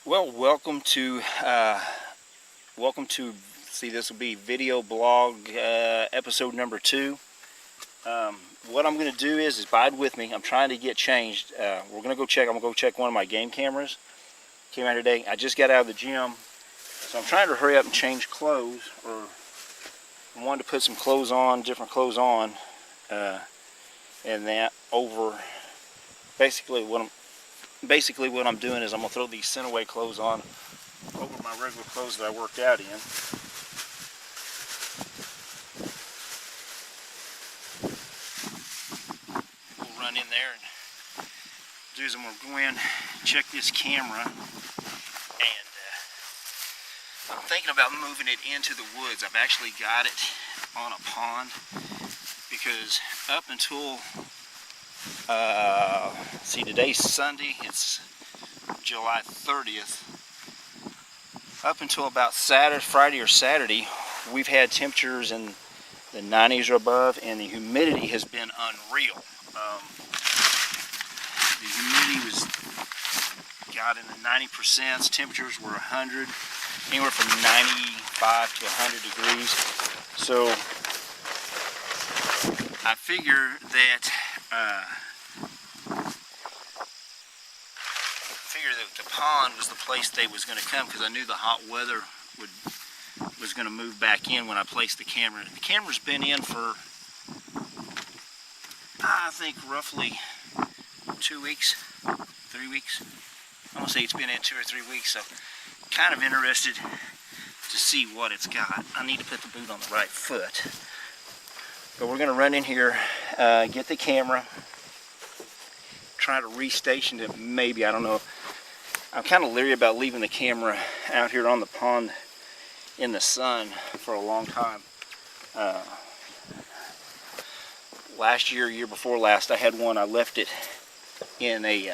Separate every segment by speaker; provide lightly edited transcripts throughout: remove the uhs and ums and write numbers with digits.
Speaker 1: Well, welcome to see, this will be video blog episode number 2. What I'm going to do is bide with me. I'm trying to get changed. I'm going to go check one of my game cameras. Came out today. I just got out of the gym, so I'm trying to hurry up and change clothes, or I wanted to put some clothes on, different clothes on, and that over. Basically what I'm doing is I'm going to throw these sent-away clothes on over my regular clothes that I worked out in. We'll run in there and do is I'm going to go in, check this camera, and I'm thinking about moving it into the woods. I've actually got it on a pond because up until see, today's Sunday, it's July 30th. Up until about Friday or Saturday, we've had temperatures in the 90s or above, and the humidity has been unreal. The humidity got in the 90%. Temperatures were 100, anywhere from 95 to 100 degrees. So I figure that the pond was the place they was going to come, because I knew the hot weather was going to move back in when I placed the camera. The camera's been in for, I think, roughly 2 weeks, 3 weeks. I want to say it's been in 2 or 3 weeks, so kind of interested to see what it's got. I need to put the boot on the right foot. But we're going to run in here, get the camera, try to restation it maybe, I don't know. I'm kind of leery about leaving the camera out here on the pond in the sun for a long time. Last year before last, I had one. I left it in a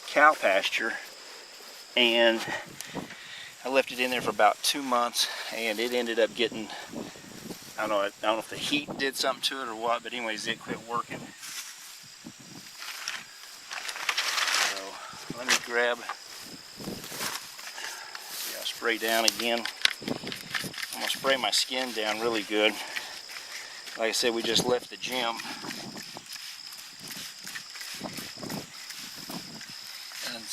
Speaker 1: cow pasture, and I left it in there for about 2 months, and it ended up getting, I don't know if the heat did something to it or what, but anyways, it quit working. So let me grab, I'll spray down again. I'm going to spray my skin down really good. Like I said, we just left the gym. And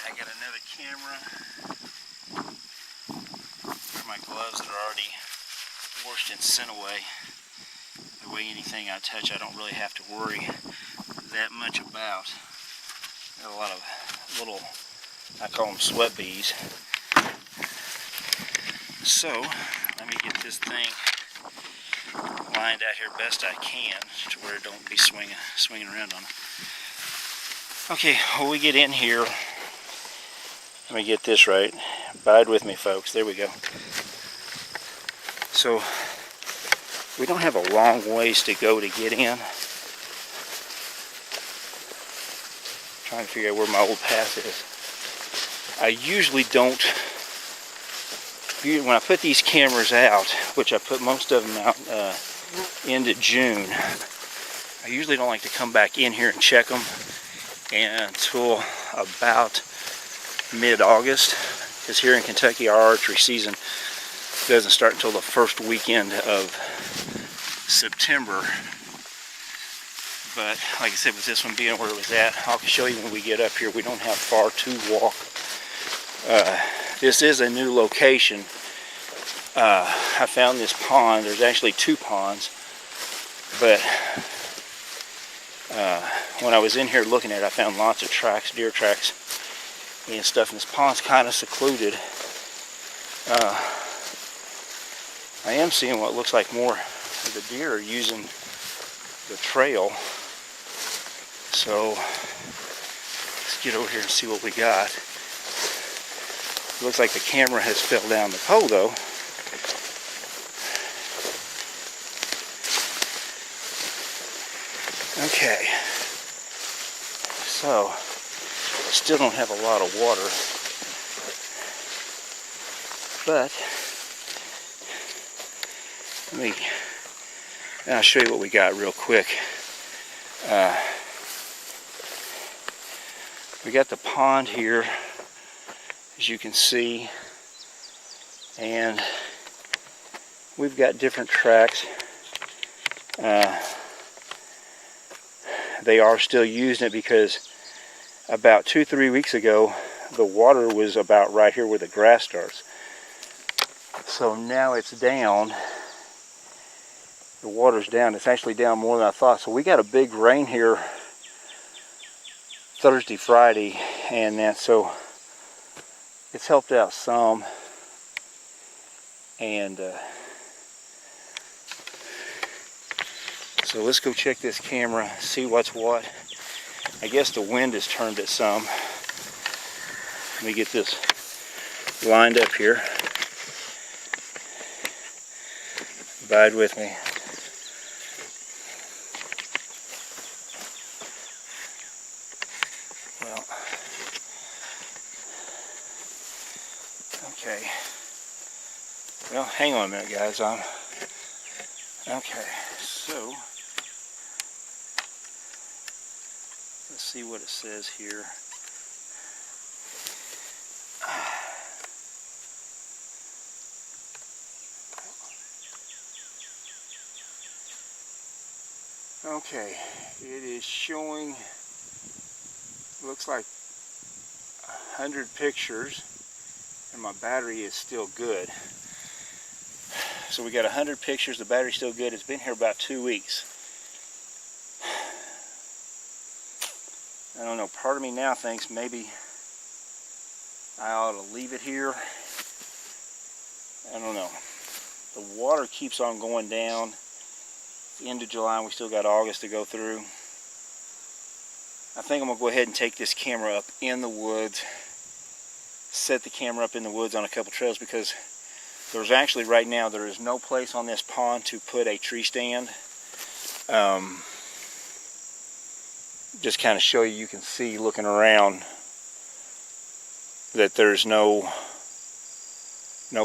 Speaker 1: I got another camera. My gloves that are already washed and sent away. The way anything I touch, I don't really have to worry that much about. Got a lot of little, I call them sweat bees. So let me get this thing lined out here best I can to where it don't be swinging around on it. Okay, when we get in here, let me get this right. Bide with me, folks. There we go. So we don't have a long ways to go to get in. Trying to figure out where my old path is. I usually don't, when I put these cameras out, which I put most of them out into June, I usually don't like to come back in here and check them until about mid-August, because here in Kentucky our archery season doesn't start until the first weekend of September. But like I said, with this one being where it was at, I'll show you when we get up here. We don't have far to walk. This is a new location. I found this pond. There's actually 2 ponds, but when I was in here looking at it, I found lots of tracks, deer tracks and stuff, and this pond's kind of secluded. I am seeing what looks like more of the deer are using the trail. So let's get over here and see what we got. It looks like the camera has fell down the pole though. Okay. So Still don't have a lot of water, but I'll show you what we got real quick. We got the pond here, as you can see, and we've got different tracks. They are still using it because about 2-3 weeks ago the water was about right here where the grass starts. So now it's down. The water's down. It's actually down more than I thought. So we got a big rain here Thursday, Friday, and then so it's helped out some. And so let's go check this camera, see what's what. I guess the wind has turned it some. Let me get this lined up here. Bide with me. Well, okay. Well, hang on a minute, guys. Okay, so let's see what it says here. Okay, it is showing, looks like 100 pictures, and my battery is still good. So we got 100 pictures, the battery's still good. It's been here about 2 weeks. I don't know, part of me now thinks maybe I ought to leave it here. I don't know. The water keeps on going down. End of July, and we still got August to go through. I think I'm going to go ahead and take this camera up in the woods, set the camera up in the woods on a couple trails, because there's actually right now there is no place on this pond to put a tree stand. Just kind of show you, you can see looking around that there's no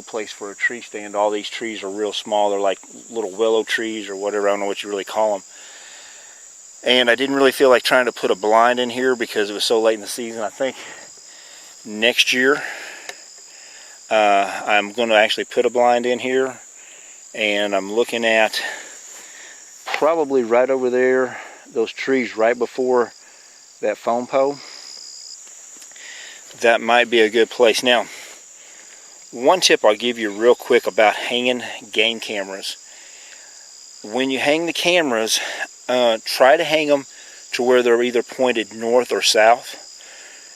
Speaker 1: place for a tree stand. All these trees are real small. They're like little willow trees or whatever. I don't know what you really call them. And I didn't really feel like trying to put a blind in here because it was so late in the season. I think next year I'm going to actually put a blind in here. And I'm looking at probably right over there, those trees right before that phone pole. That might be a good place. Now, one tip I'll give you real quick about hanging game cameras. When you hang the cameras, try to hang them to where they're either pointed north or south.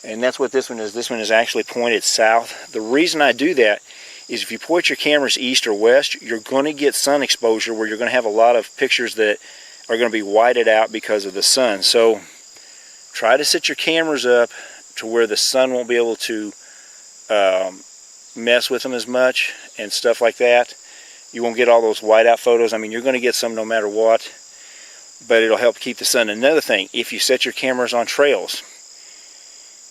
Speaker 1: And that's what this one is. This one is actually pointed south. The reason I do that is if you point your cameras east or west, you're going to get sun exposure where you're going to have a lot of pictures that are going to be whited out because of the sun. So try to set your cameras up to where the sun won't be able to mess with them as much and stuff like that. You won't get all those whiteout photos. I mean, you're going to get some no matter what, but it'll help keep the sun. Another thing, if you set your cameras on trails,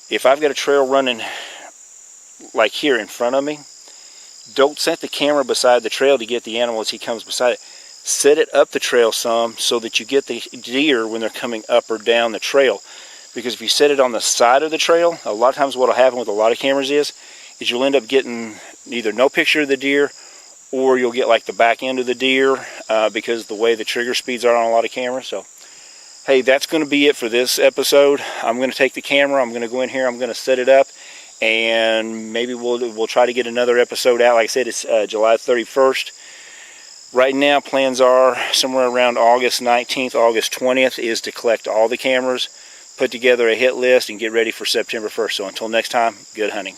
Speaker 1: if I've got a trail running like here in front of me, don't set the camera beside the trail to get the animal as he comes beside it. Set it up the trail some so that you get the deer when they're coming up or down the trail. Because if you set it on the side of the trail, a lot of times what will happen with a lot of cameras is you'll end up getting either no picture of the deer, or you'll get like the back end of the deer because the way the trigger speeds are on a lot of cameras. So, hey, that's going to be it for this episode. I'm going to take the camera, I'm going to go in here, I'm going to set it up, and maybe we'll try to get another episode out. Like I said, it's July 31st. Right now, plans are somewhere around August 19th, August 20th is to collect all the cameras, put together a hit list, and get ready for September 1st. So until next time, good hunting.